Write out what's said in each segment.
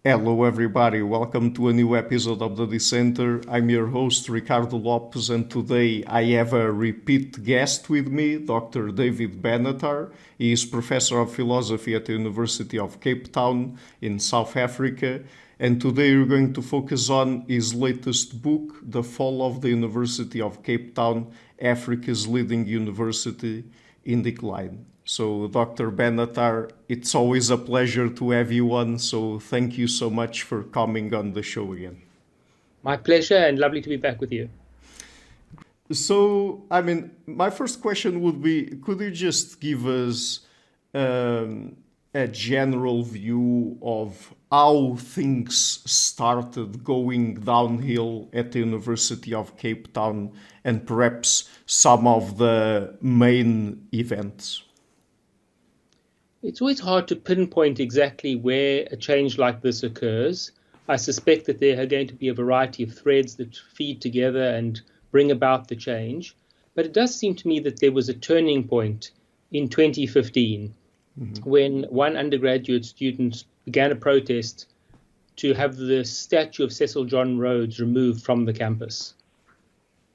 Hello, everybody. Welcome to a new episode of the Dissenter. I'm your host, Ricardo Lopes, and today I have a repeat guest with me, Dr. David Benatar. He is professor of philosophy at the University of Cape Town in South Africa. And today we're going to focus on his latest book, The Fall of the University of Cape Town, Africa's Leading University in Decline. So, Dr. Benatar, it's always a pleasure to have you on. So, thank you so much for coming on the show again. My pleasure and lovely to be back with you. So, my first question would be, could you just give us a general view of how things started going downhill at the University of Cape Town and perhaps some of the main events? It's always hard to pinpoint exactly where a change like this occurs. I suspect that there are going to be a variety of threads that feed together and bring about the change. But it does seem to me that there was a turning point in 2015 when one undergraduate student began a protest to have the statue of Cecil John Rhodes removed from the campus.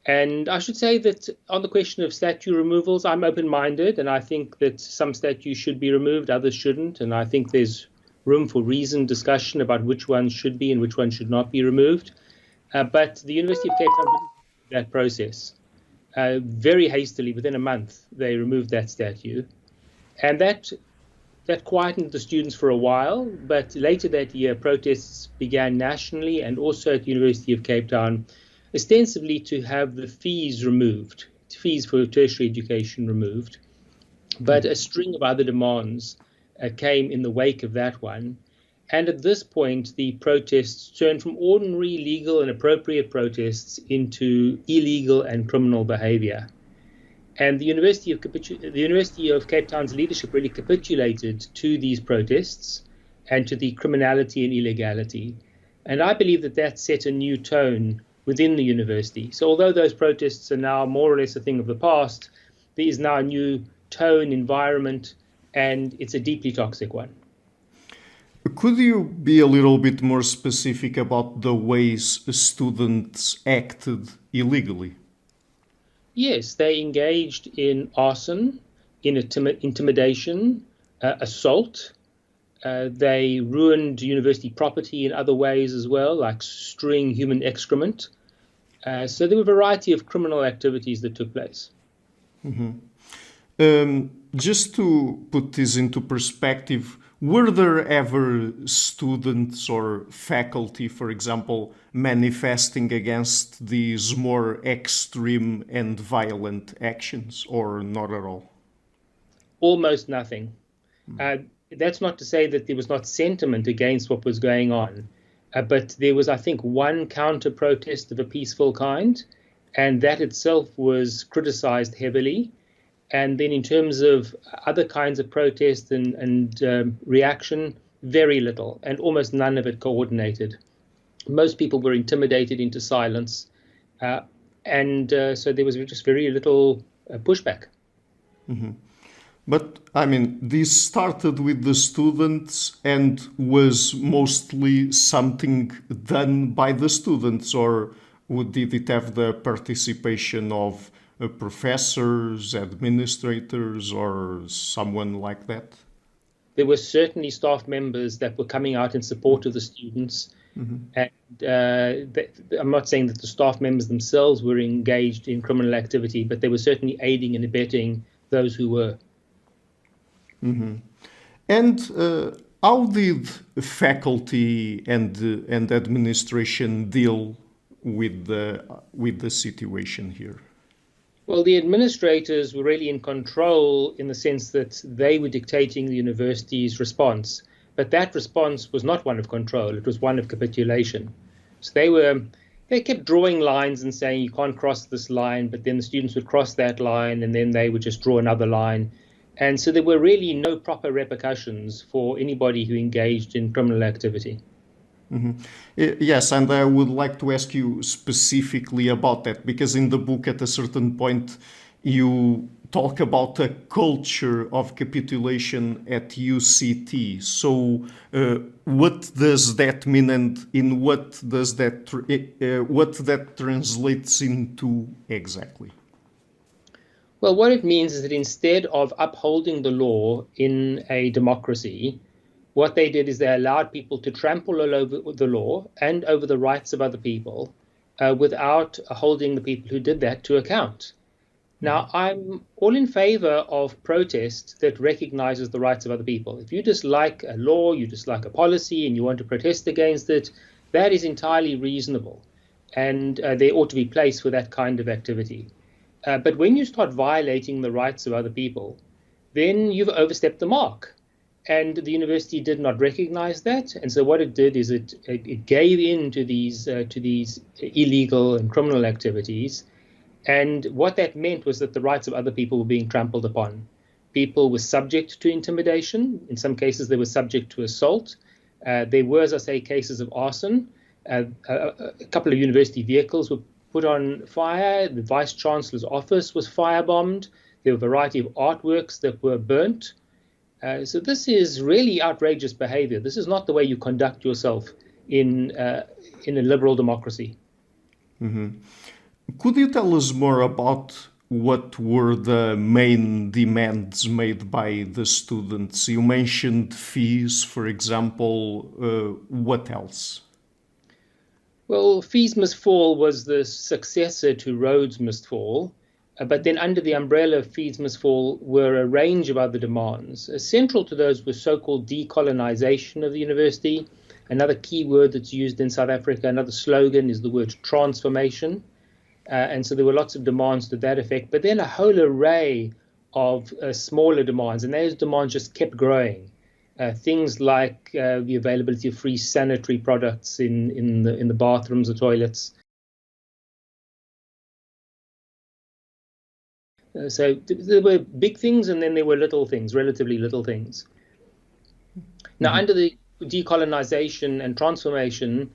And I should say that on the question of statue removals, I'm open-minded, and I think that some statues should be removed, others shouldn't. And I think there's room for reasoned discussion about which ones should be and which ones should not be removed. But the University of Cape Town did that process. Very hastily, within a month, they removed that statue. And that quietened the students for a while. But later that year, protests began nationally and also at the University of Cape Town, ostensibly to have the fees removed, fees for tertiary education removed. But a string of other demands came in the wake of that one. And at this point, the protests turned from ordinary legal and appropriate protests into illegal and criminal behavior. And the University of Cape Town's leadership really capitulated to these protests and to the criminality and illegality. And I believe that that set a new tone within the university. So although those protests are now more or less a thing of the past, there is now a new tone, environment, and it's a deeply toxic one. Could you be a little bit more specific about the ways students acted illegally? Yes, they engaged in arson, in intimidation, assault. They ruined university property in other ways as well, like strewing human excrement. So there were a variety of criminal activities that took place. Just to put this into perspective, were there ever students or faculty, for example, manifesting against these more extreme and violent actions, or not at all? Almost nothing. That's not to say that there was not sentiment against what was going on. But there was, I think, one counter-protest of a peaceful kind, and that itself was criticized heavily. And then in terms of other kinds of protest and reaction, very little, and almost none of it coordinated. Most people were intimidated into silence, and so there was just very little pushback. But, this started with the students and was mostly something done by the students, or did it have the participation of professors, administrators, or someone like that? There were certainly staff members that were coming out in support of the students. And I'm not saying that the staff members themselves were engaged in criminal activity, but they were certainly aiding and abetting those who were. And how did faculty and administration deal with the situation here? Well, the administrators were really in control in the sense that they were dictating the university's response. But that response was not one of control. It was one of capitulation. So they kept drawing lines and saying you can't cross this line, but then the students would cross that line and then they would just draw another line. And so there were really no proper repercussions for anybody who engaged in criminal activity. Yes, and I would like to ask you specifically about that, because in the book at a certain point You talk about a culture of capitulation at UCT. So, what does that mean, and in what does what that translates into exactly? Well, what it means is that instead of upholding the law in a democracy, what they did is they allowed people to trample all over the law and over the rights of other people without holding the people who did that to account. Now, I'm all in favor of protest that recognizes the rights of other people. If you dislike a law, you dislike a policy, and you want to protest against it, that is entirely reasonable. And there ought to be place for that kind of activity. But when you start violating the rights of other people, then you've overstepped the mark. And the university did not recognize that. And so what it did is it gave in to these illegal and criminal activities. And what that meant was that the rights of other people were being trampled upon. People were subject to intimidation. In some cases, they were subject to assault. There were, as I say, cases of arson. A couple of university vehicles were put on fire. The vice-chancellor's office was firebombed. There were a variety of artworks that were burnt. So this is really outrageous behavior. This is not the way you conduct yourself in a liberal democracy. Mm-hmm. Could you tell us more about what were the main demands made by the students? You mentioned fees, for example. What else? Well, Fees Must Fall was the successor to Rhodes Must Fall. But then under the umbrella of Fees Must Fall were a range of other demands. Central to those was so-called decolonization of the university. Another key word that's used in South Africa, another slogan, is the word transformation. And so there were lots of demands to that effect, but then a whole array of smaller demands, and those demands just kept growing. Things like the availability of free sanitary products in the bathrooms or toilets. So there were big things, and then there were little things, relatively little things. Now, under the decolonization and transformation,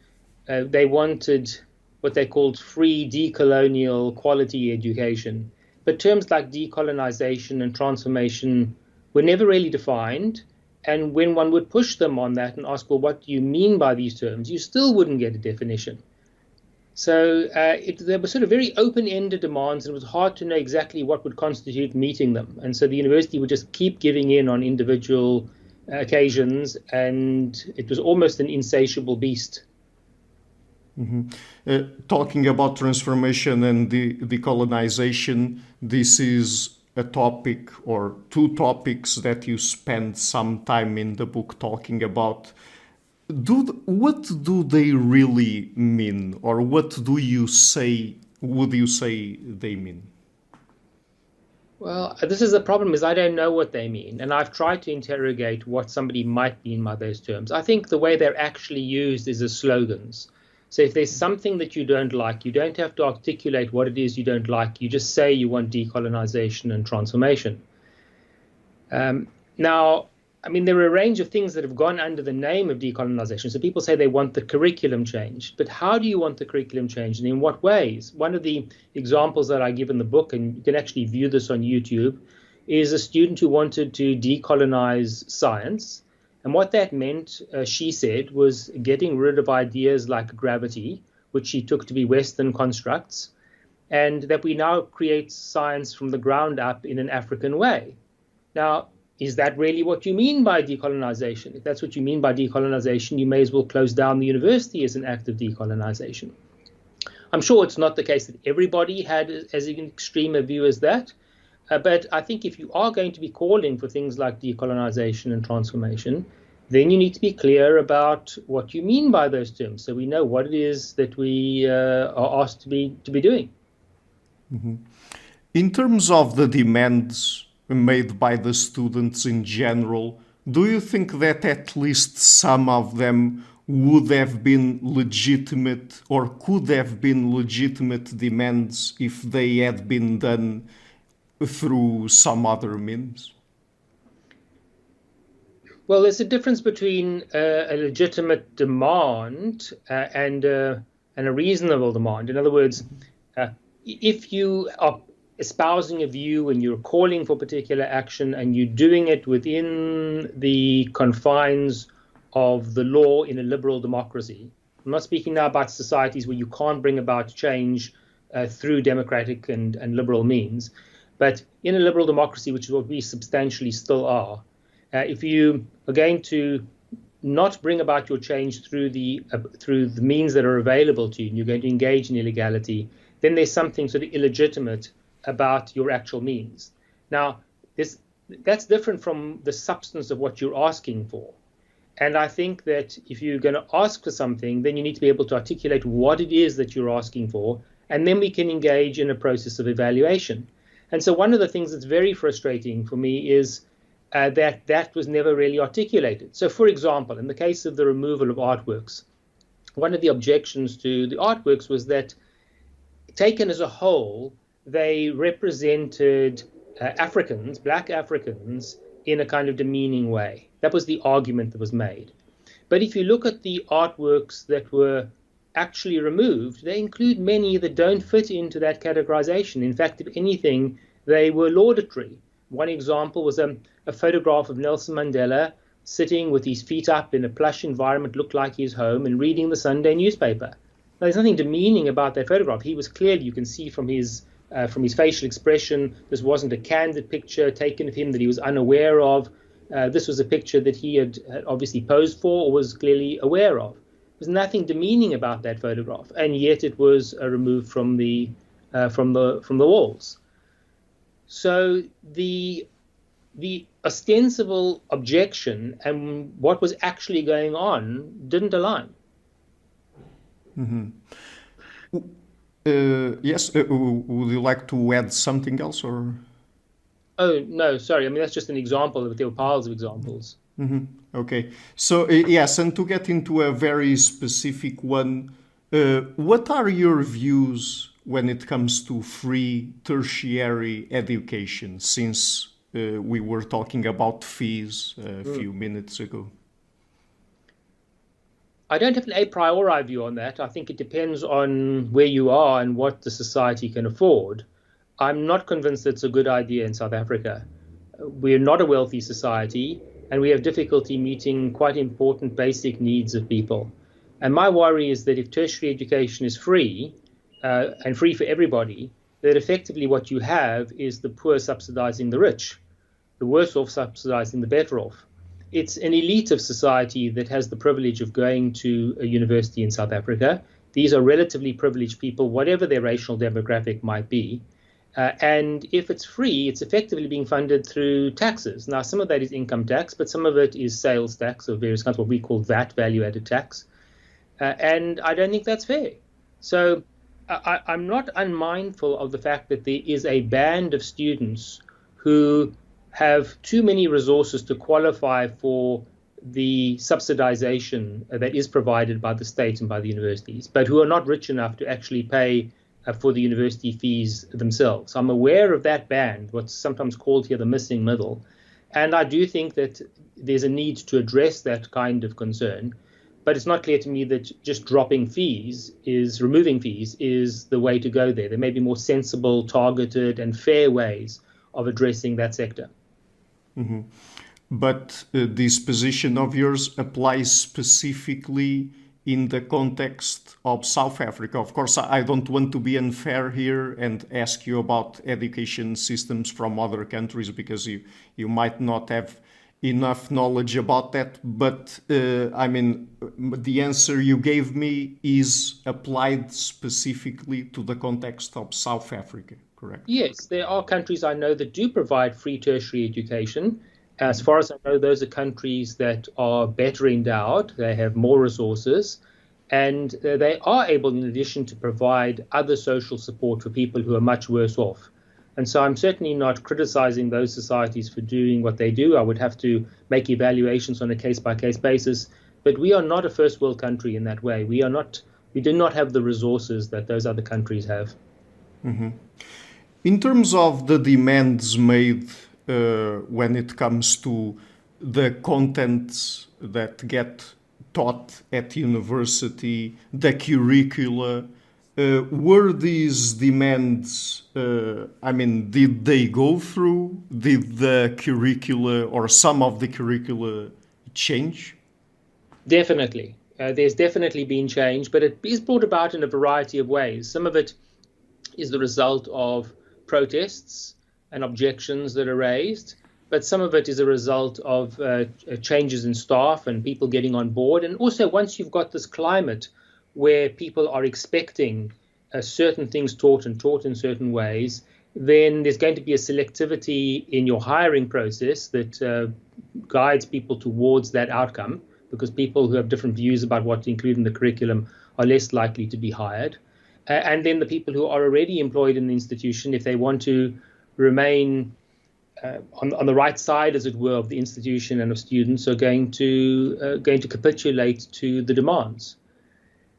they wanted what they called free decolonial quality education. But terms like decolonization and transformation were never really defined. And when one would push them on that and ask, well, what do you mean by these terms? You still wouldn't get a definition. So there were sort of very open-ended demands, and it was hard to know exactly what would constitute meeting them. And so the university would just keep giving in on individual occasions, and it was almost an insatiable beast. Mm-hmm. Talking about transformation and decolonization, this is a topic or two topics that you spend some time in the book talking about. What do they really mean, or what would you say they mean? Well, this is the problem, is I don't know what they mean, and I've tried to interrogate what somebody might mean by those terms. I think the way they're actually used is as slogans. So if there's something that you don't like, you don't have to articulate what it is you don't like. You just say you want decolonization and transformation. Now, I mean, there are a range of things that have gone under the name of decolonization. So people say they want the curriculum changed. But how do you want the curriculum changed, and in what ways? One of the examples that I give in the book, and you can actually view this on YouTube, is a student who wanted to decolonize science. And what that meant, she said, was getting rid of ideas like gravity, which she took to be Western constructs, and that we now create science from the ground up in an African way. Now, is that really what you mean by decolonization? If that's what you mean by decolonization, you may as well close down the university as an act of decolonization. I'm sure it's not the case that everybody had as extreme a view as that. But I think if you are going to be calling for things like decolonization and transformation, then you need to be clear about what you mean by those terms, so we know what it is that we are asked to be doing. Mm-hmm. In terms of the demands made by the students in general, do you think that at least some of them would have been legitimate or could have been legitimate demands if they had been done through some other means? Well, there's a difference between a legitimate demand and a reasonable demand. In other words, if you are espousing a view and you're calling for particular action and you're doing it within the confines of the law in a liberal democracy. I'm not speaking now about societies where you can't bring about change through democratic and liberal means, but in a liberal democracy, which is what we substantially still are, if you are going to not bring about your change through the means that are available to you, and you're going to engage in illegality, then there's something sort of illegitimate about your actual means. Now, that's different from the substance of what you're asking for. And I think that if you're going to ask for something, then you need to be able to articulate what it is that you're asking for, and then we can engage in a process of evaluation. And so one of the things that's very frustrating for me is that was never really articulated. So, for example, in the case of the removal of artworks, one of the objections to the artworks was that, taken as a whole, they represented Africans, black Africans, in a kind of demeaning way. That was the argument that was made. But if you look at the artworks that were actually removed, they include many that don't fit into that categorization. In fact, if anything, they were laudatory. One example was a photograph of Nelson Mandela sitting with his feet up in a plush environment, looked like his home, and reading the Sunday newspaper. Now, there's nothing demeaning about that photograph. He was clearly, you can see from his facial expression, this wasn't a candid picture taken of him that he was unaware of. This was a picture that he had obviously posed for or was clearly aware of. There's nothing demeaning about that photograph, and yet it was removed from the walls. So the ostensible objection and what was actually going on didn't align. Mm-hmm. Yes, would you like to add something else, or? Oh, no, sorry. I mean, that's just an example, but there were piles of examples. Mm-hmm. Okay. So, yes, and to get into a very specific one, what are your views when it comes to free tertiary education, since we were talking about fees a few minutes ago? I don't have an a priori view on that. I think it depends on where you are and what the society can afford. I'm not convinced it's a good idea in South Africa. We're not a wealthy society, and we have difficulty meeting quite important basic needs of people. And my worry is that if tertiary education is free, and free for everybody, that effectively what you have is the poor subsidizing the rich, the worse off subsidizing the better off. It's an elite of society that has the privilege of going to a university in South Africa. These are relatively privileged people, whatever their racial demographic might be. And if it's free, it's effectively being funded through taxes. Now, some of that is income tax, but some of it is sales tax of various kinds, what we call VAT, value-added tax. And I don't think that's fair. So I'm not unmindful of the fact that there is a band of students who have too many resources to qualify for the subsidization that is provided by the state and by the universities, but who are not rich enough to actually pay for the university fees themselves. I'm aware of that band, what's sometimes called here the missing middle, and I do think that there's a need to address that kind of concern. But it's not clear to me that just removing fees is the way to go there. There may be more sensible, targeted, and fair ways of addressing that sector. Mm-hmm. But this position of yours applies specifically in the context of South Africa. Of course, I don't want to be unfair here and ask you about education systems from other countries, because you might not have enough knowledge about that, but I mean, the answer you gave me is applied specifically to the context of South Africa, correct? Yes, there are countries I know that do provide free tertiary education. As far as I know, those are countries that are better endowed, they have more resources, and they are able, in addition, to provide other social support for people who are much worse off. And so I'm certainly not criticizing those societies for doing what they do. I would have to make evaluations on a case-by-case basis. But we are not a first world country in that way. We do not have the resources that those other countries have. Mm-hmm. In terms of the demands made when it comes to the contents that get taught at university, the curricula, Were these demands, did they go through? Did the curricula or some of the curricula change? Definitely. There's definitely been change, but it is brought about in a variety of ways. Some of it is the result of protests and objections that are raised, but some of it is a result of changes in staff and people getting on board. And also, once you've got this climate where people are expecting certain things taught and taught in certain ways, then there's going to be a selectivity in your hiring process that guides people towards that outcome, because people who have different views about what to include in the curriculum are less likely to be hired. And then the people who are already employed in the institution, if they want to remain on the right side, as it were, of the institution and of students, are going to capitulate to the demands.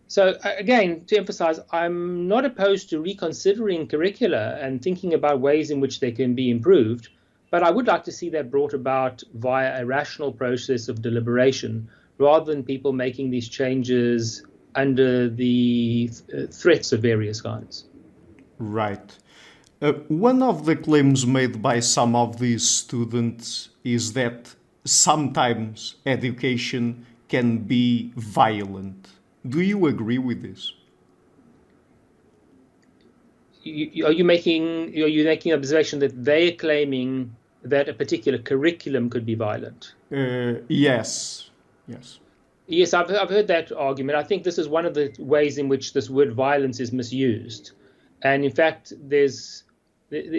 So again, to emphasize, I'm not opposed to reconsidering curricula and thinking about ways in which they can be improved, but I would like to see that brought about via a rational process of deliberation, rather than people making these changes under the threats of various kinds. Right. One of the claims made by some of these students is that sometimes education can be violent. Do you agree with this? Are you making an observation that they're claiming that a particular curriculum could be violent? Yes. Yes. Yes, I've heard that argument. I think this is one of the ways in which this word violence is misused. And in fact, there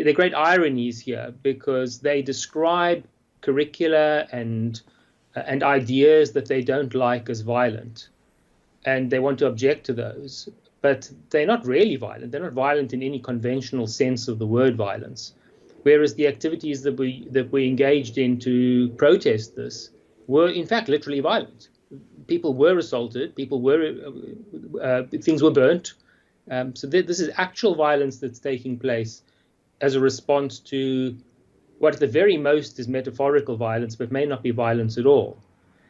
are great ironies here, because they describe curricula and ideas that they don't like as violent, and they want to object to those. But they're not really violent. They're not violent in any conventional sense of the word violence. Whereas the activities that we engaged in to protest this were, in fact, literally violent. People were assaulted. Things were burnt. So this is actual violence that's taking place as a response to what at the very most is metaphorical violence, but may not be violence at all.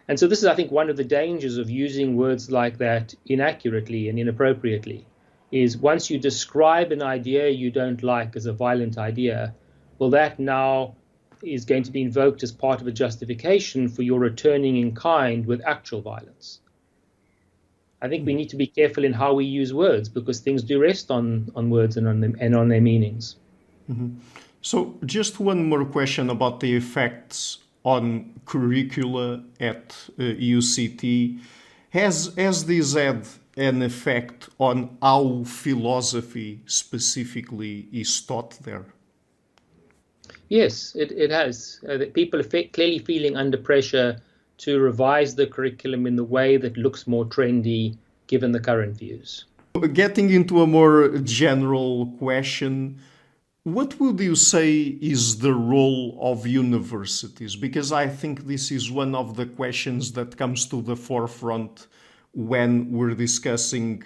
And so this is, I think, one of the dangers of using words like that inaccurately and inappropriately, is once you describe an idea you don't like as a violent idea, well, that now is going to be invoked as part of a justification for your returning in kind with actual violence. I think we need to be careful in how we use words, because things do rest on words and on their meanings. Mm-hmm. So just one more question about the effects on curricula at UCT. Has this had an effect on how philosophy specifically is taught there? Yes, it has. People are clearly feeling under pressure to revise the curriculum in the way that looks more trendy given the current views. Getting into a more general question, what would you say is the role of universities? Because I think this is one of the questions that comes to the forefront when we're discussing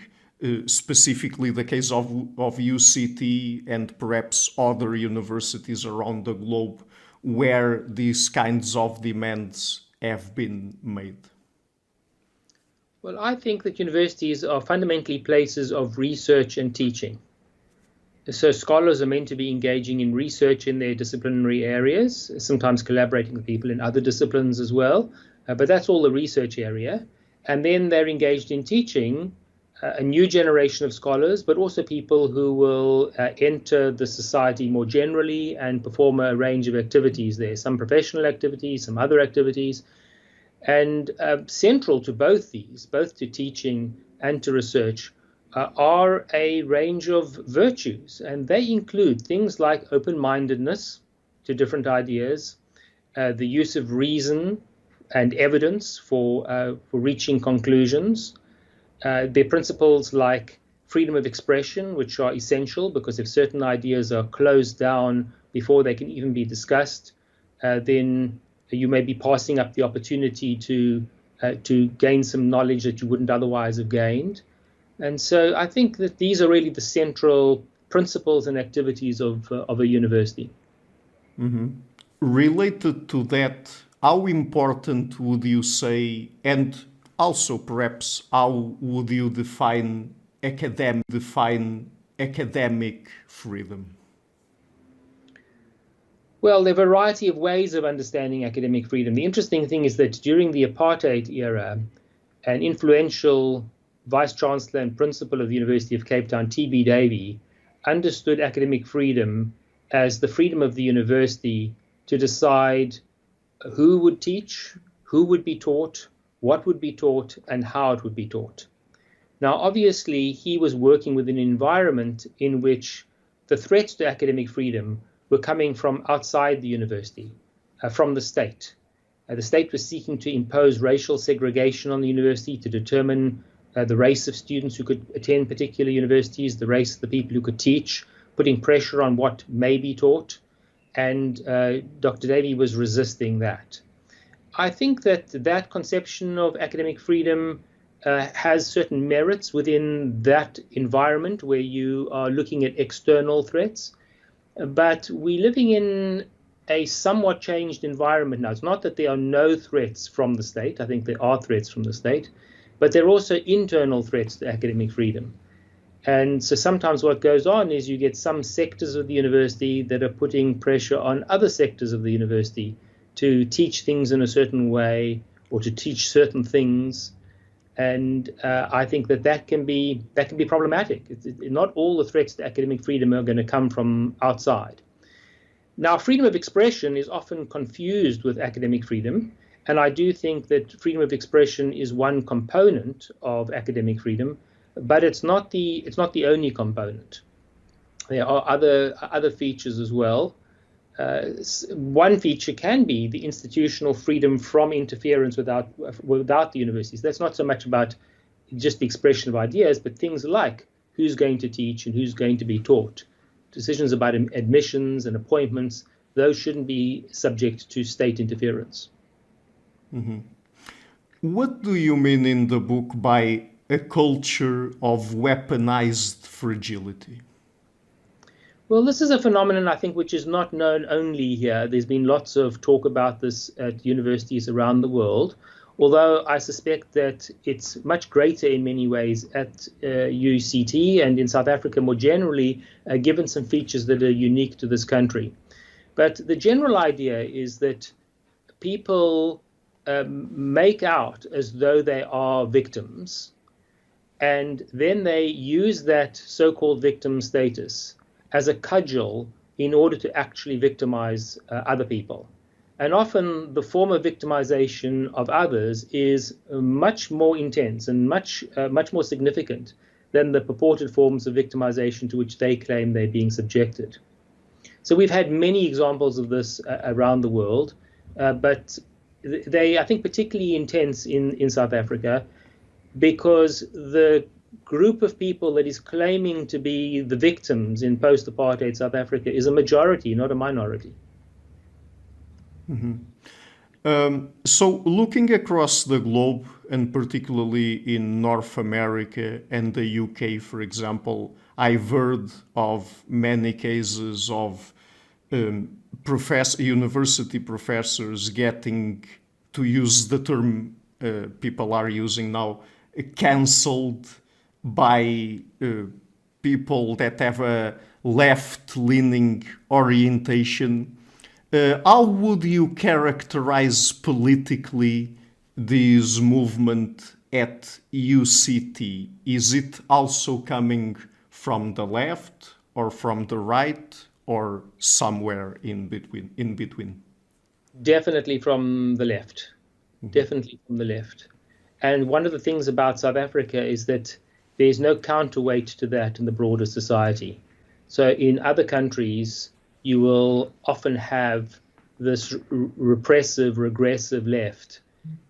specifically the case of UCT and perhaps other universities around the globe where these kinds of demands have been made. Well, I think that universities are fundamentally places of research and teaching. So scholars are meant to be engaging in research in their disciplinary areas, sometimes collaborating with people in other disciplines as well, but that's all the research area. And then they're engaged in teaching a new generation of scholars, but also people who will enter the society more generally and perform a range of activities there, some professional activities, some other activities. And central to both these, both to teaching and to research, are a range of virtues, and they include things like open-mindedness to different ideas, the use of reason and evidence for reaching conclusions. There are principles like freedom of expression, which are essential, because if certain ideas are closed down before they can even be discussed, then you may be passing up the opportunity to gain some knowledge that you wouldn't otherwise have gained. And so I think that these are really the central principles and activities of a university. Mm-hmm. Related to that, how important would you say, and also perhaps how would you define define academic freedom? Well, there are a variety of ways of understanding academic freedom. The interesting thing is that during the apartheid era, an influential vice chancellor and principal of the University of Cape Town, T.B. Davey, understood academic freedom as the freedom of the university to decide who would teach, who would be taught, what would be taught, and how it would be taught. Now, obviously, he was working with an environment in which the threats to academic freedom were coming from outside the university, from the state. The state was seeking to impose racial segregation on the university to determine the race of students who could attend particular universities, the race of the people who could teach, putting pressure on what may be taught. And Dr. Davey was resisting that. I think that that conception of academic freedom has certain merits within that environment where you are looking at external threats. But we're living in a somewhat changed environment now. It's not that there are no threats from the state. I think there are threats from the state, but there are also internal threats to academic freedom. And so sometimes what goes on is you get some sectors of the university that are putting pressure on other sectors of the university to teach things in a certain way or to teach certain things. And I think that can be problematic. Not all the threats to academic freedom are going to come from outside. Now, freedom of expression is often confused with academic freedom, and I do think that freedom of expression is one component of academic freedom, but it's not the only component. There are other features as well. One feature can be the institutional freedom from interference without the universities. That's not so much about just the expression of ideas, but things like who's going to teach and who's going to be taught. Decisions about admissions and appointments, those shouldn't be subject to state interference. Mm-hmm. What do you mean in the book by a culture of weaponized fragility? Well, this is a phenomenon, I think, which is not known only here. There's been lots of talk about this at universities around the world, although I suspect that it's much greater in many ways at UCT and in South Africa more generally, given some features that are unique to this country. But the general idea is that people make out as though they are victims, and then they use that so-called victim status as a cudgel in order to actually victimize other people. And often the form of victimization of others is much more intense and much more significant than the purported forms of victimization to which they claim they're being subjected. So we've had many examples of this around the world, but they, I think, particularly intense in South Africa because the group of people that is claiming to be the victims in post-apartheid South Africa is a majority, not a minority. Mm-hmm. So looking across the globe, and particularly in North America and the UK, for example, I've heard of many cases of university professors getting, to use the term people are using now, cancelled by people that have a left-leaning orientation. How would you characterize politically this movement at UCT? Is it also coming from the left or from the right or somewhere in between? Definitely from the left. Mm-hmm. Definitely from the left. And one of the things about South Africa is that there's no counterweight to that in the broader society. So in other countries, you will often have this repressive, regressive left,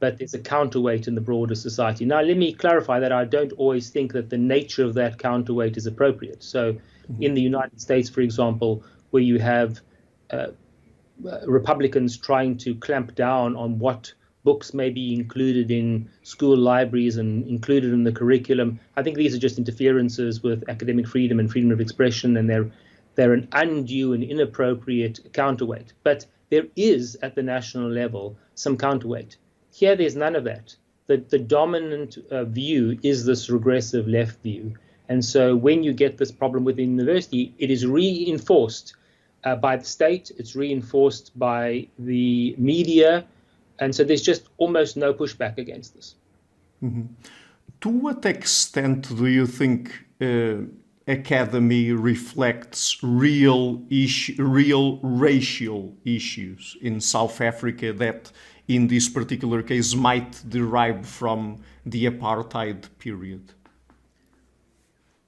but there's a counterweight in the broader society. Now, let me clarify that I don't always think that the nature of that counterweight is appropriate. So in the United States, for example, where you have Republicans trying to clamp down on what books may be included in school libraries and included in the curriculum, I think these are just interferences with academic freedom and freedom of expression, and they're an undue and inappropriate counterweight. But there is, at the national level, some counterweight. Here, there's none of that. The dominant view is this regressive left view. And so when you get this problem within university, it is reinforced by the state, it's reinforced by the media, and so there's just almost no pushback against this. Mm-hmm. To what extent do you think academy reflects real racial issues in South Africa that, in this particular case, might derive from the apartheid period?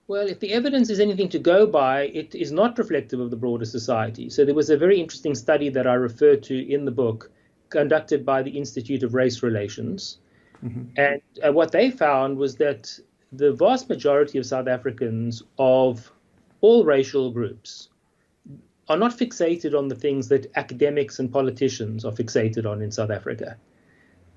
Well, if the evidence is anything to go by, it is not reflective of the broader society. So there was a very interesting study that I referred to in the book, conducted by the Institute of Race Relations. Mm-hmm. And what they found was that the vast majority of South Africans of all racial groups are not fixated on the things that academics and politicians are fixated on in South Africa.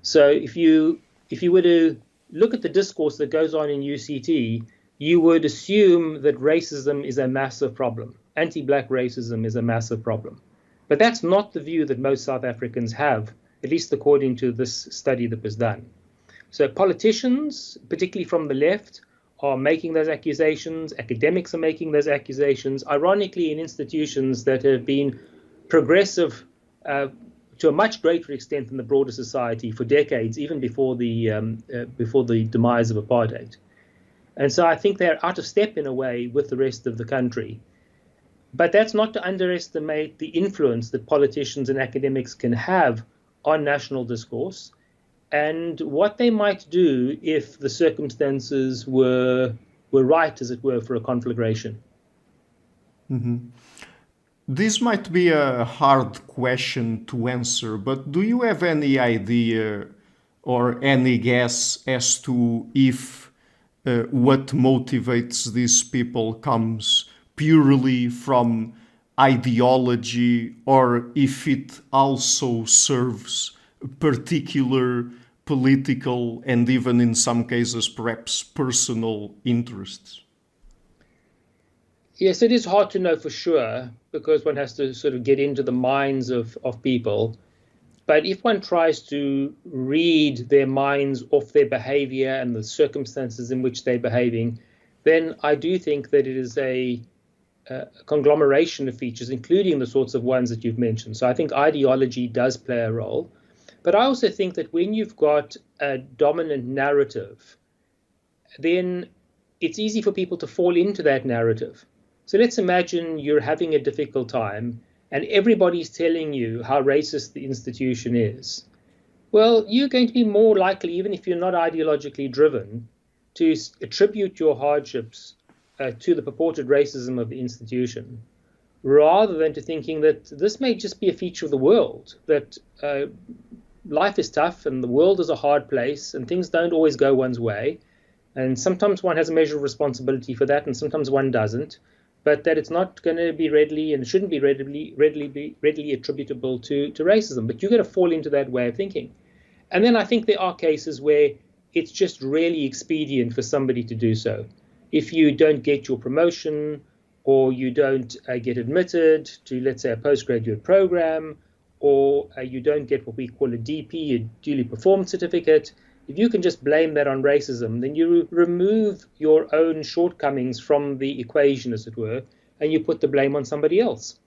So if you were to look at the discourse that goes on in UCT, you would assume that racism is a massive problem. Anti-black racism is a massive problem. But that's not the view that most South Africans have, at least according to this study that was done. So politicians, particularly from the left, are making those accusations. Academics are making those accusations, ironically, in institutions that have been progressive to a much greater extent than the broader society for decades, even before the demise of apartheid. And so I think they're out of step in a way with the rest of the country. But that's not to underestimate the influence that politicians and academics can have on national discourse and what they might do if the circumstances were right, as it were, for a conflagration. Mm-hmm. This might be a hard question to answer, but do you have any idea or any guess as to if what motivates these people comes purely from ideology, or if it also serves particular political and even in some cases perhaps personal interests? Yes, it is hard to know for sure because one has to sort of get into the minds of people. But if one tries to read their minds off their behavior and the circumstances in which they're behaving, then I do think that it is a conglomeration of features, including the sorts of ones that you've mentioned. So I think ideology does play a role. But I also think that when you've got a dominant narrative, then it's easy for people to fall into that narrative. So let's imagine you're having a difficult time and everybody's telling you how racist the institution is. Well, you're going to be more likely, even if you're not ideologically driven, to attribute your hardships to the purported racism of the institution, rather than to thinking that this may just be a feature of the world, that life is tough and the world is a hard place and things don't always go one's way. And sometimes one has a measure of responsibility for that and sometimes one doesn't. But that it's not going to be readily and shouldn't be readily attributable to racism. But you're going to fall into that way of thinking. And then I think there are cases where it's just really expedient for somebody to do so. If you don't get your promotion or you don't get admitted to, let's say, a postgraduate program, or you don't get what we call a DP, a duly performed certificate, if you can just blame that on racism, then you remove your own shortcomings from the equation, as it were, and you put the blame on somebody else.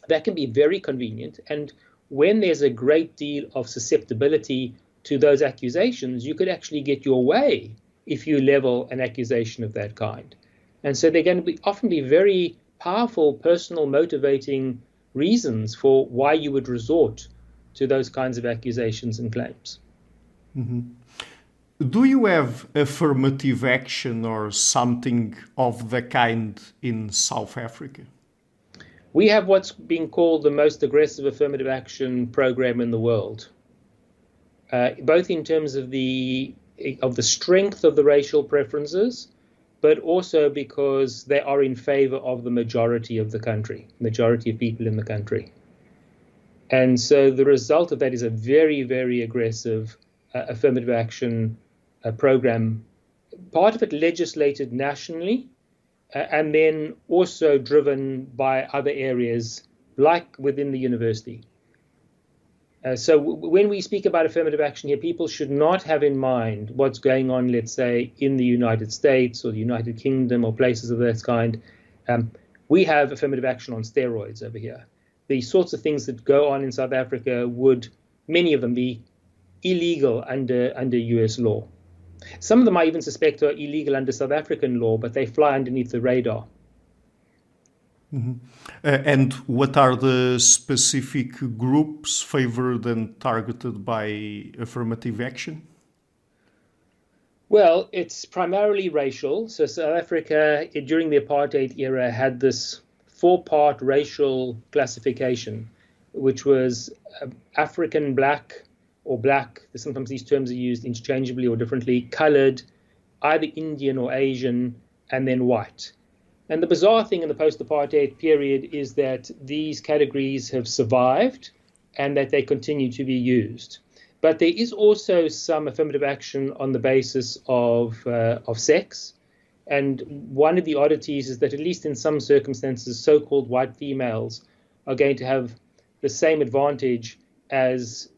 That can be very convenient. And when there's a great deal of susceptibility to those accusations, you could actually get your way if you level an accusation of that kind. And so they're going to often be very powerful, personal, motivating reasons for why you would resort to those kinds of accusations and claims. Mm-hmm. Do you have affirmative action or something of the kind in South Africa? We have what's being called the most aggressive affirmative action program in the world, both in terms of the strength of the racial preferences, but also because they are in favor of the majority of the country, majority of people in the country. And so the result of that is a very, very aggressive affirmative action program, part of it legislated nationally, and then also driven by other areas, like within the university. When we speak about affirmative action here, people should not have in mind what's going on, let's say, in the United States or the United Kingdom or places of that kind. We have affirmative action on steroids over here. The sorts of things that go on in South Africa would, many of them, be illegal under US law. Some of them I even suspect are illegal under South African law, but they fly underneath the radar. Mm-hmm. And what are the specific groups favored and targeted by affirmative action? Well, it's primarily racial. So South Africa, during the apartheid era, had this four-part racial classification, which was African black or black. Sometimes these terms are used interchangeably or differently, colored, either Indian or Asian, and then white. And the bizarre thing in the post-apartheid period is that these categories have survived and that they continue to be used. But there is also some affirmative action on the basis of sex. And one of the oddities is that, at least in some circumstances, so-called white females are going to have the same advantage as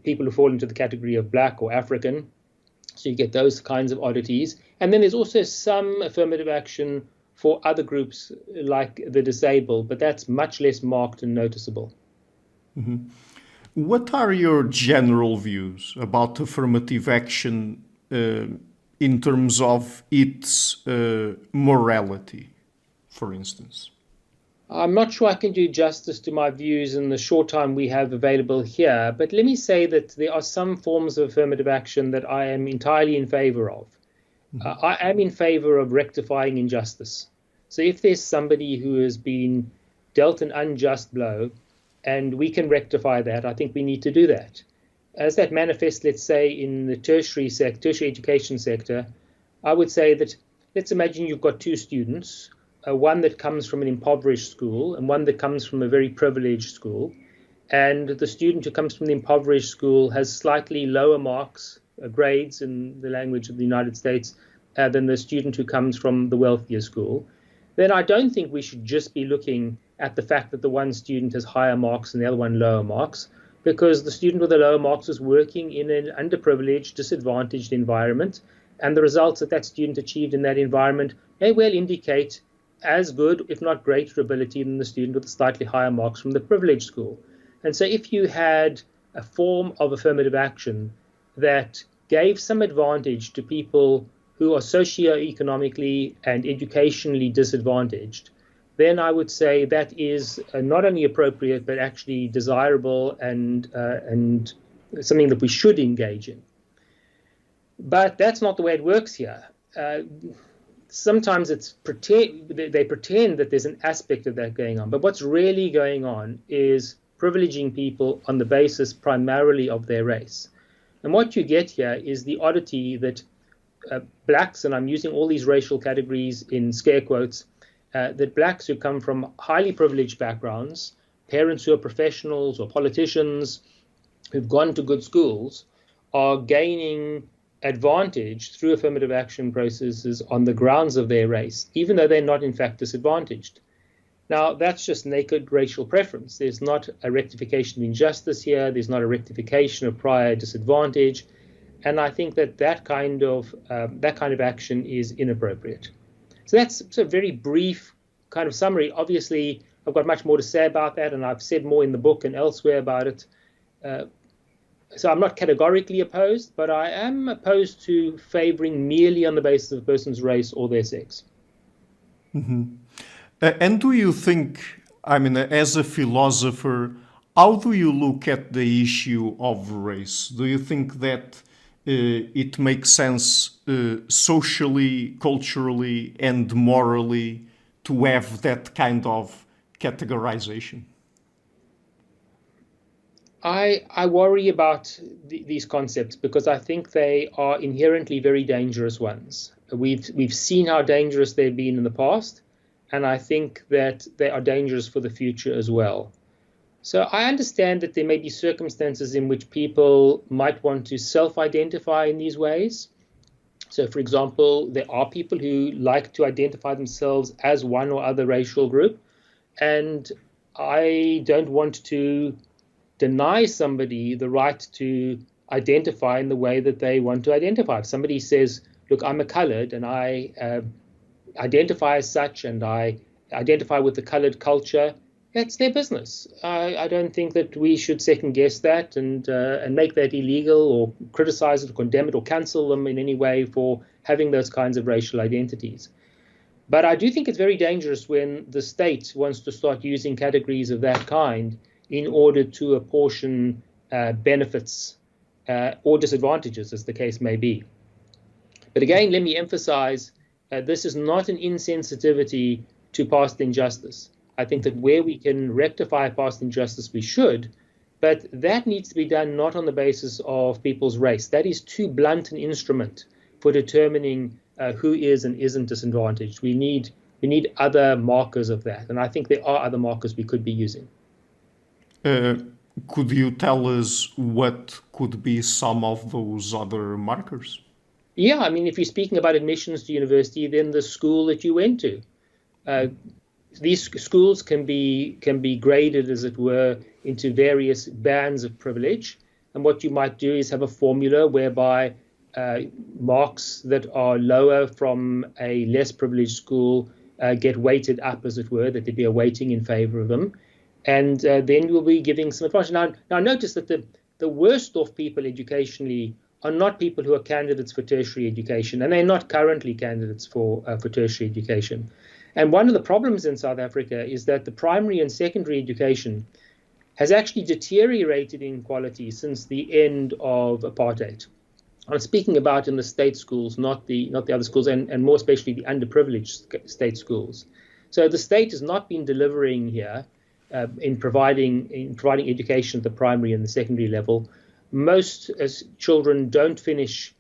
people who fall into the category of black or African. So you get those kinds of oddities. And then there's also some affirmative action for other groups like the disabled, but that's much less marked and noticeable. Mm-hmm. What are your general views about affirmative action in terms of its morality, for instance? I'm not sure I can do justice to my views in the short time we have available here, but let me say that there are some forms of affirmative action that I am entirely in favor of. I am in favor of rectifying injustice. So if there's somebody who has been dealt an unjust blow and we can rectify that, I think we need to do that. As that manifests, let's say, in the tertiary education sector, I would say that, let's imagine you've got two students, one that comes from an impoverished school and one that comes from a very privileged school. And the student who comes from the impoverished school has slightly lower marks, grades in the language of the United States, than the student who comes from the wealthier school. Then I don't think we should just be looking at the fact that the one student has higher marks and the other one lower marks, because the student with the lower marks is working in an underprivileged, disadvantaged environment, and the results that that student achieved in that environment may well indicate as good, if not greater ability than the student with slightly higher marks from the privileged school. And so if you had a form of affirmative action that gave some advantage to people who are socioeconomically and educationally disadvantaged, then I would say that is not only appropriate, but actually desirable and something that we should engage in. But that's not the way it works here. Sometimes they pretend that there's an aspect of that going on. But what's really going on is privileging people on the basis primarily of their race. And what you get here is the oddity that blacks, and I'm using all these racial categories in scare quotes, that blacks who come from highly privileged backgrounds, parents who are professionals or politicians who've gone to good schools, are gaining advantage through affirmative action processes on the grounds of their race, even though they're not in fact disadvantaged. Now, that's just naked racial preference. There's not a rectification of injustice here. There's not a rectification of prior disadvantage. And I think that kind of action is inappropriate. So that's a very brief kind of summary. Obviously, I've got much more to say about that, and I've said more in the book and elsewhere about it. So I'm not categorically opposed, but I am opposed to favoring merely on the basis of a person's race or their sex. Mm-hmm. And do you think, as a philosopher, how do you look at the issue of race? Do you think that it makes sense socially, culturally, and morally to have that kind of categorization? I worry about these concepts because I think they are inherently very dangerous ones. We've seen how dangerous they've been in the past, and I think that they are dangerous for the future as well. So I understand that there may be circumstances in which people might want to self-identify in these ways. So, for example, there are people who like to identify themselves as one or other racial group, and I don't want to denies somebody the right to identify in the way that they want to identify. If somebody says, look, I'm a colored and I identify as such and I identify with the colored culture, that's their business. I don't think that we should second guess that and make that illegal or criticize it or condemn it or cancel them in any way for having those kinds of racial identities. But I do think it's very dangerous when the state wants to start using categories of that kind in order to apportion benefits or disadvantages, as the case may be. But again, let me emphasize, this is not an insensitivity to past injustice. I think that where we can rectify past injustice, we should, but that needs to be done not on the basis of people's race. That is too blunt an instrument for determining who is and isn't disadvantaged. We need other markers of that, and I think there are other markers we could be using. Could you tell us what could be some of those other markers? Yeah, I mean, if you're speaking about admissions to university, then the school that you went to. These schools can be graded, as it were, into various bands of privilege. And what you might do is have a formula whereby marks that are lower from a less privileged school get weighted up, as it were, that there'd be a weighting in favor of them. And then you'll be giving some advantage. Now notice that the worst off people educationally are not people who are candidates for tertiary education, and they're not currently candidates for tertiary education. And one of the problems in South Africa is that the primary and secondary education has actually deteriorated in quality since the end of apartheid. I'm speaking about in the state schools, not the other schools, and more especially the underprivileged state schools. So the state has not been delivering here in providing education at the primary and the secondary level. Most children don't finish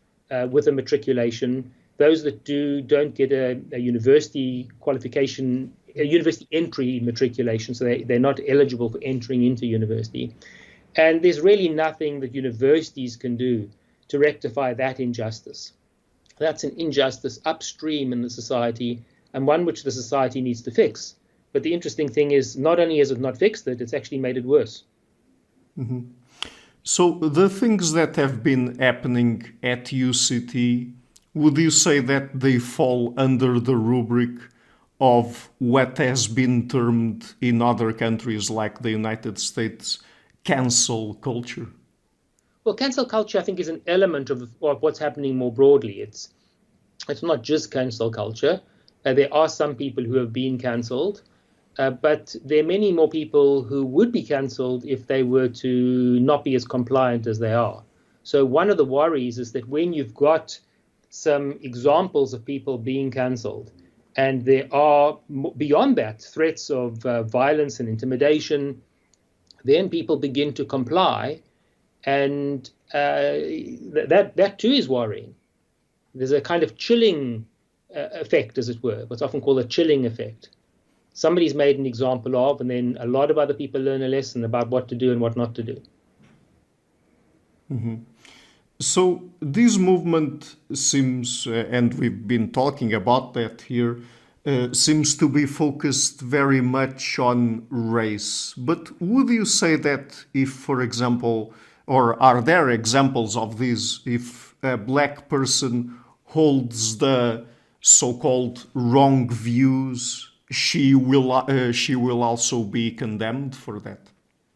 with a matriculation. Those that do don't get a university qualification, a university entry matriculation, so they're not eligible for entering into university. And there's really nothing that universities can do to rectify that injustice. That's an injustice upstream in the society, and one which the society needs to fix. But the interesting thing is, not only has it not fixed it, it's actually made it worse. Mm-hmm. So the things that have been happening at UCT, would you say that they fall under the rubric of what has been termed in other countries like the United States cancel culture? Well, cancel culture, I think, is an element of what's happening more broadly. It's not just cancel culture. There are some people who have been cancelled, but there are many more people who would be cancelled if they were to not be as compliant as they are. So one of the worries is that when you've got some examples of people being cancelled, and there are, beyond that, threats of violence and intimidation, then people begin to comply, and that too is worrying. There's a kind of chilling effect, as it were, what's often called a chilling effect. Somebody's made an example of, and then a lot of other people learn a lesson about what to do and what not to do. Mm-hmm. So this movement seems, and we've been talking about that here, seems to be focused very much on race. But would you say that if, for example, or are there examples of this, if a black person holds the so-called wrong views, she will also be condemned for that?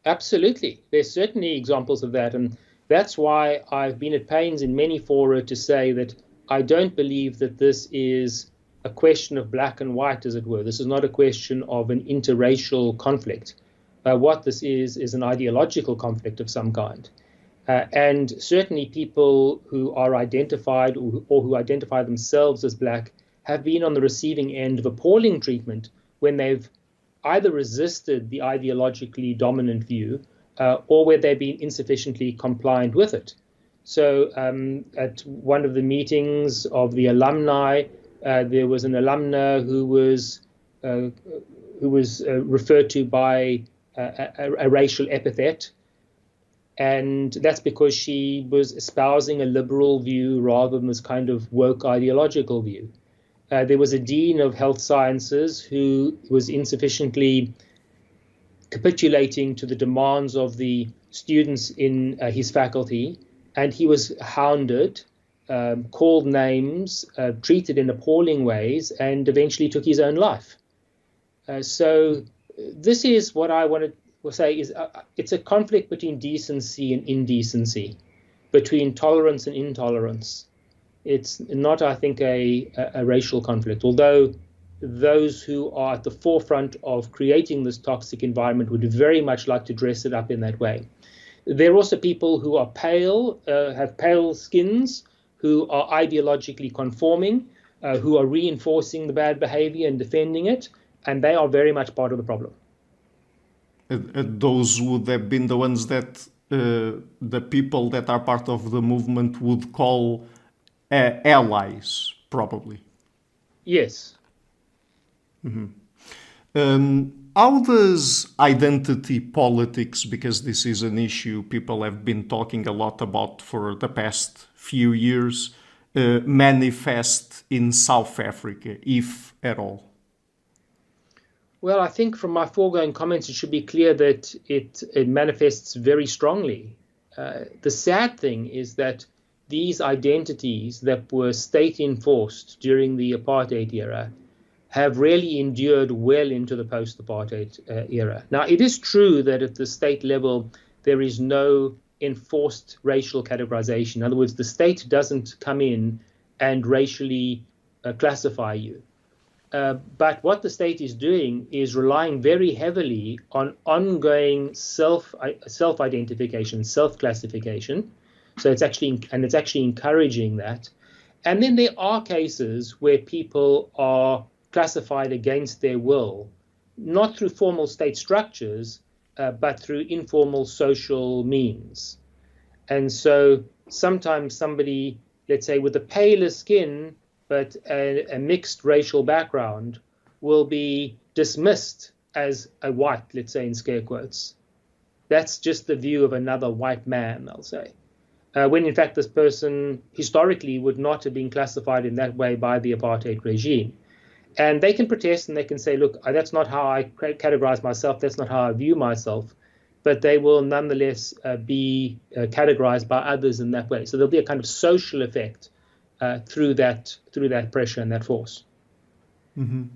Absolutely. There's certainly examples of that. And that's why I've been at pains in many fora to say that I don't believe that this is a question of black and white, as it were. This is not a question of an interracial conflict. What this is an ideological conflict of some kind. And certainly people who are identified or who identify themselves as black have been on the receiving end of appalling treatment when they've either resisted the ideologically dominant view or where they've been insufficiently compliant with it. So at one of the meetings of the alumni, there was an alumna who was referred to by a racial epithet. And that's because she was espousing a liberal view rather than this kind of woke ideological view. There was a dean of health sciences who was insufficiently capitulating to the demands of the students in his faculty, and he was hounded, called names, treated in appalling ways, and eventually took his own life. So this is what I want to say is it's a conflict between decency and indecency, between tolerance and intolerance. It's not, I think, a racial conflict, although those who are at the forefront of creating this toxic environment would very much like to dress it up in that way. There are also people who are pale, have pale skins, who are ideologically conforming, who are reinforcing the bad behavior and defending it, and they are very much part of the problem. Those would have been the ones that the people that are part of the movement would call allies, probably. Yes. How does identity politics, because this is an issue people have been talking a lot about for the past few years, manifest in South Africa, if at all? Well, I think from my foregoing comments, it should be clear that it manifests very strongly. The sad thing is that these identities that were state-enforced during the apartheid era have really endured well into the post-apartheid era. Now, it is true that at the state level, there is no enforced racial categorization. In other words, the state doesn't come in and racially classify you. But what the state is doing is relying very heavily on ongoing self-identification, self-classification. So it's actually encouraging that. And then there are cases where people are classified against their will, not through formal state structures, but through informal social means. And so sometimes somebody, let's say with a paler skin, but a mixed racial background, will be dismissed as a white, let's say in scare quotes. That's just the view of another white man, they'll say. When in fact this person historically would not have been classified in that way by the apartheid regime. And they can protest and they can say, look, that's not how I categorize myself, that's not how I view myself, but they will nonetheless be categorized by others in that way. So there'll be a kind of social effect through that pressure and that force. Mm-hmm.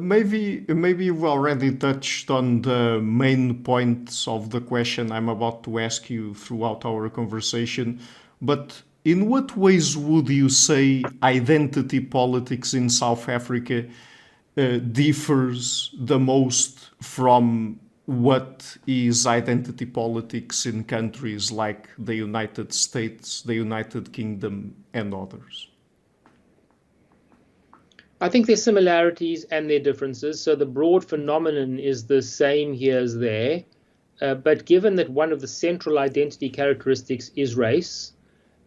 Maybe you've already touched on the main points of the question I'm about to ask you throughout our conversation, but in what ways would you say identity politics in South Africa differs the most from what is identity politics in countries like the United States, the United Kingdom, and others? I think there's similarities and there are differences. So the broad phenomenon is the same here as there. But given that one of the central identity characteristics is race,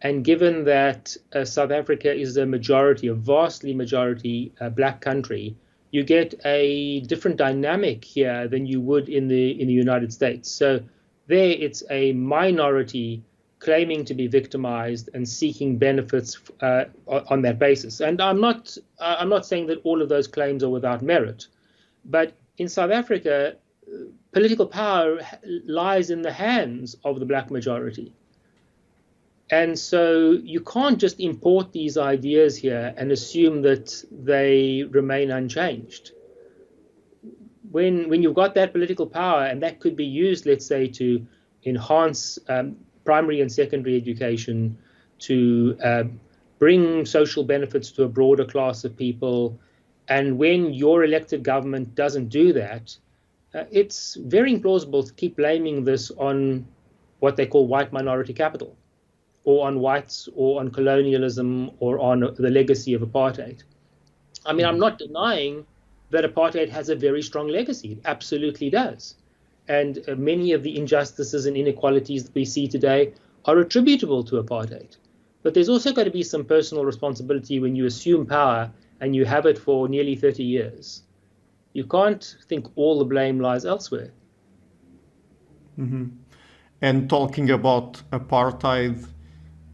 and given that South Africa is a vastly majority black country, you get a different dynamic here than you would in the United States. So there it's a minority claiming to be victimized and seeking benefits on that basis. And I'm not saying that all of those claims are without merit, but in South Africa, political power lies in the hands of the black majority. And so you can't just import these ideas here and assume that they remain unchanged. When you've got that political power, and that could be used, let's say, to enhance primary and secondary education, to bring social benefits to a broader class of people, and when your elected government doesn't do that, it's very implausible to keep blaming this on what they call white minority capital, or on whites, or on colonialism, or on the legacy of apartheid. I mean, I'm not denying that apartheid has a very strong legacy. It absolutely does. And many of the injustices and inequalities that we see today are attributable to apartheid. But there's also got to be some personal responsibility when you assume power and you have it for nearly 30 years. You can't think all the blame lies elsewhere. Mm-hmm. And talking about apartheid,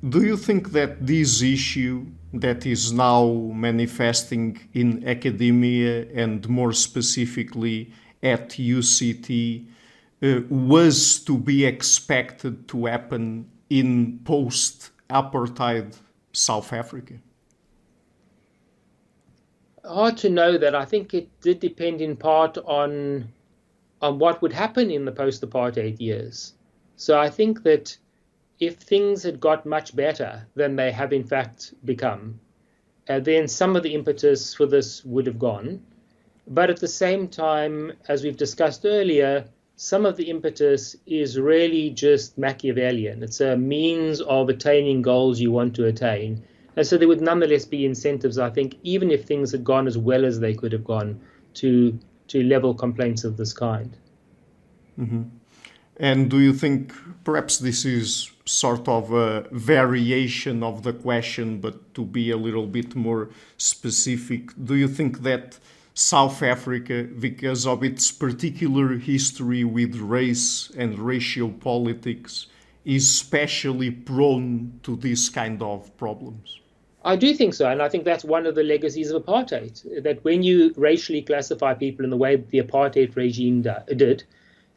do you think that this issue that is now manifesting in academia and more specifically at UCT was to be expected to happen in post-apartheid South Africa? Hard to know that. I think it did depend in part on what would happen in the post-apartheid years. So I think that if things had got much better than they have in fact become, then some of the impetus for this would have gone. But at the same time, as we've discussed earlier, some of the impetus is really just Machiavellian. It's a means of attaining goals you want to attain. And so there would nonetheless be incentives, I think, even if things had gone as well as they could have gone, to level complaints of this kind. Mm-hmm. And do you think, perhaps this is sort of a variation of the question, but to be a little bit more specific, do you think that South Africa, because of its particular history with race and racial politics, is especially prone to this kind of problems? I do think so, and I think that's one of the legacies of apartheid, that when you racially classify people in the way the apartheid regime did,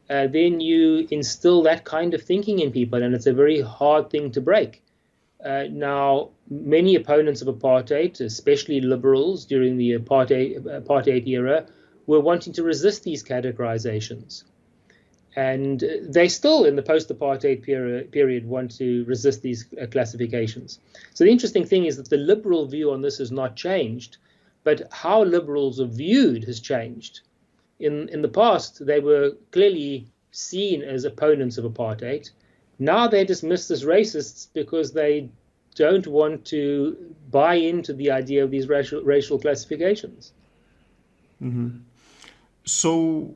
then you instill that kind of thinking in people, and it's a very hard thing to break. Now, many opponents of apartheid, especially liberals during the apartheid era, were wanting to resist these categorizations. And they still, in the post-apartheid period, want to resist these classifications. So the interesting thing is that the liberal view on this has not changed, but how liberals are viewed has changed. In the past, they were clearly seen as opponents of apartheid. Now they're dismissed as racists because they don't want to buy into the idea of these racial classifications. Mm-hmm. So,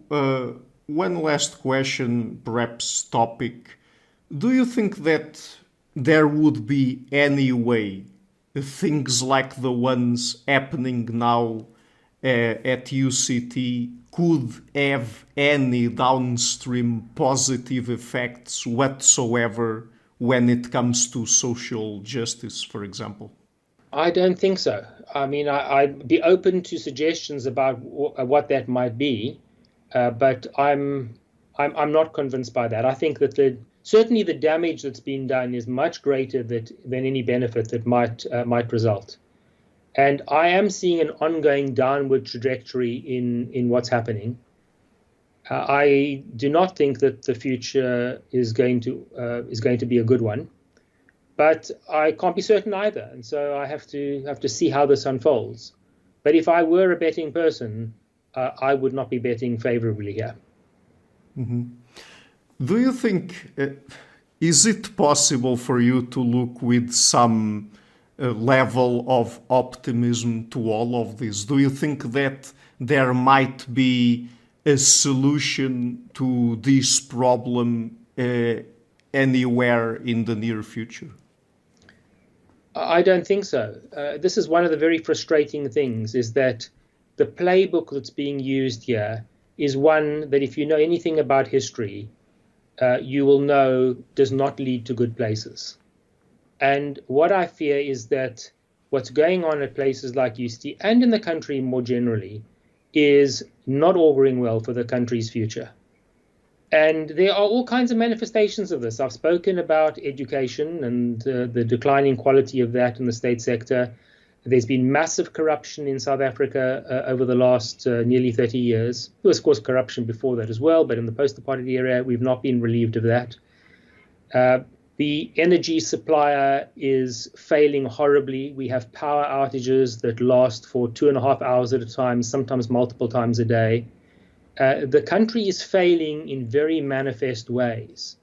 one last question, perhaps topic. Do you think that there would be any way things like the ones happening now at UCT could have any downstream positive effects whatsoever when it comes to social justice, for example? I don't think so. I mean, I'd be open to suggestions about what that might be. But I'm not convinced by that. I think that certainly the damage that's been done is much greater than any benefit that might result. And I am seeing an ongoing downward trajectory in what's happening. I do not think that the future is going to be a good one, but I can't be certain either. And so I have to see how this unfolds. But if I were a betting person, I would not be betting favorably here. Mm-hmm. Do you think, is it possible for you to look with some level of optimism to all of this? Do you think that there might be a solution to this problem anywhere in the near future? I don't think so. This is one of the very frustrating things, is that the playbook that's being used here is one that, if you know anything about history, you will know does not lead to good places. And what I fear is that what's going on at places like UCT and in the country more generally is not auguring well for the country's future. And there are all kinds of manifestations of this. I've spoken about education and the declining quality of that in the state sector. There's been massive corruption in South Africa over the last nearly 30 years. There was, of course, corruption before that as well, but in the post-apartheid era, we've not been relieved of that. The energy supplier is failing horribly. We have power outages that last for 2.5 hours at a time, sometimes multiple times a day. The country is failing in very manifest ways.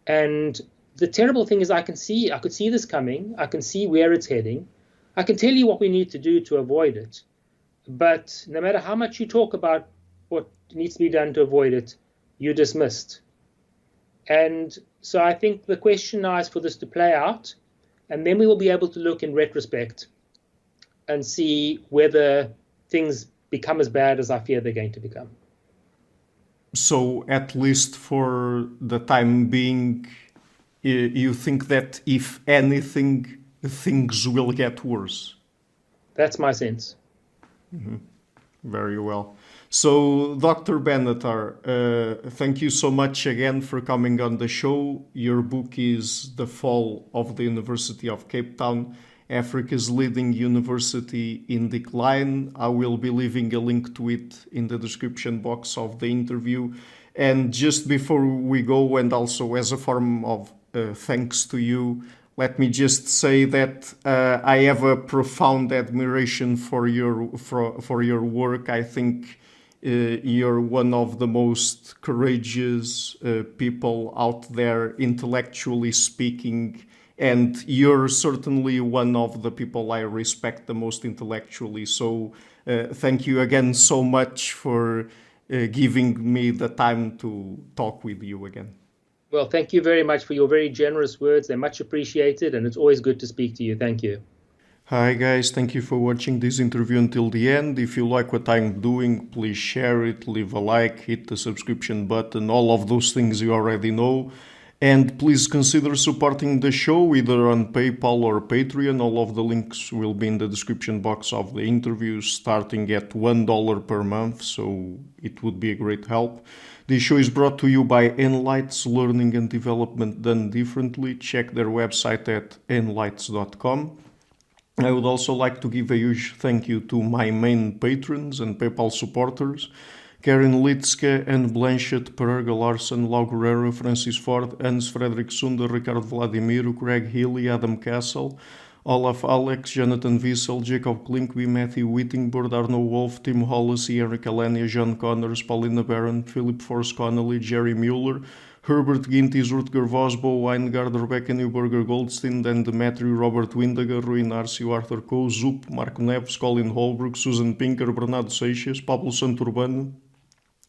And the terrible thing is I could see this coming. I can see where it's heading. I can tell you what we need to do to avoid it. But no matter how much you talk about what needs to be done to avoid it, you're dismissed. And so I think the question now is for this to play out, and then we will be able to look in retrospect and see whether things become as bad as I fear they're going to become. So at least for the time being, you think that if anything, things will get worse? That's my sense. Mm-hmm. Very well. So, Dr. Benatar, thank you so much again for coming on the show. Your book is The Fall of the University of Cape Town, Africa's Leading University in Decline. I will be leaving a link to it in the description box of the interview. And just before we go, and also as a form of thanks to you, let me just say that I have a profound admiration for your work. I think you're one of the most courageous people out there, intellectually speaking, and you're certainly one of the people I respect the most intellectually. So thank you again so much for giving me the time to talk with you again. Well, thank you very much for your very generous words. They're much appreciated, and it's always good to speak to you. Thank you. Hi guys, thank you for watching this interview until the end. If you like what I'm doing, please share it, leave a like, hit the subscription button, all of those things you already know. And please consider supporting the show either on PayPal or Patreon. All of the links will be in the description box of the interview, starting at $1 per month, so it would be a great help. This show is brought to you by Enlights, Learning and Development Done Differently. Check their website at enlights.com. I would also like to give a huge thank you to my main patrons and PayPal supporters, Karen Litzke and Blanchett, Pererga Larson, Lau Guerrero, Francis Ford, Hans Frederick Sunder, Ricardo Vladimiro, Greg Healy, Adam Castle, Olaf Alex, Jonathan Wiesel, Jacob Klinkby, Matthew Whittingbird, Arno Wolf, Tim Hollis, Eric Alenia, John Connors, Paulina Barron, Philip Force Connolly, Jerry Mueller, Herbert Gintis, Rutger Vosbo, Weingard, Rebecca Newberger Goldstein, Dan Demetrio, Robert Windager, Rui Narcio, Arthur Coe, Zup, Marco Neves, Colin Holbrook, Susan Pinker, Bernardo Seixas, Pablo Santurbano,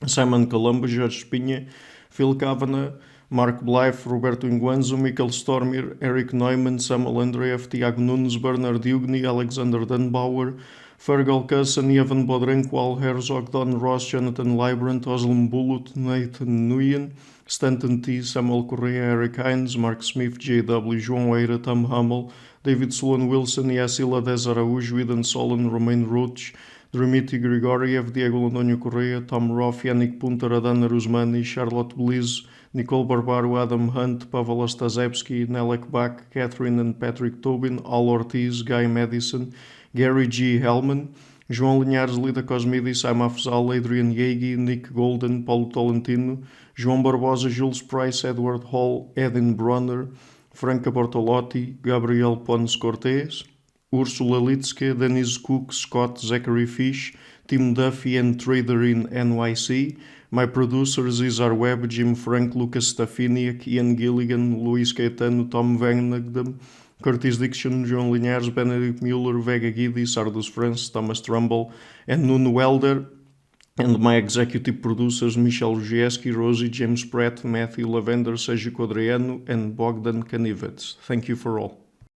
Simon Colombo, Jorge Espinha, Phil Kavanagh, Mark Blythe, Roberto Inguanzo, Michael Stormir, Eric Neumann, Samuel Andreev, Tiago Nunes, Bernard Ugni, Alexander Dunbauer, Fergal Cusson, Evan Bodrenko, Al Herzog, Don Ross, Jonathan Librant, Oslam Bullitt, Nathan Nguyen, Stanton T, Samuel Correa, Eric Hines, Mark Smith, J.W., João Eira, Tom Hummel, David Sloan Wilson, Yacila Dez Araújo, Eden Solon, Romain Roach, Dmitry Grigoriev, Diego Londonio Correa, Tom Roth, Yannick Punter, Adana Rusmani, Charlotte Bliss, Nicole Barbaro, Adam Hunt, Pavel Ostazewski, Nelek Bach, Catherine and Patrick Tobin, Al Ortiz, Guy Madison, Gary G. Hellman, João Linhares, Lida Cosmidis, Sam Afzal, Adrian Yegi, Nick Golden, Paulo Tolentino, João Barbosa, Jules Price, Edward Hall, Edin Bronner, Franca Bortolotti, Gabriel Pons Cortez, Ursula Litzke, Denise Cook, Scott, Zachary Fish, Tim Duffy and Trader in NYC. My producers Izar Webb, Jim Frank, Lucas Stafiniak, Ian Gilligan, Luis Caetano, Tom Van Nagdam, Curtis Dixon, João Linhares, Benedict Mueller, Vega Guidi, Sardus France, Thomas Trumbull, and Nuno Welder. And my executive producers Michel Rugieski, Rosie, James Pratt, Matthew Lavender, Sergio Codriano, and Bogdan Kanivets. Thank you for all.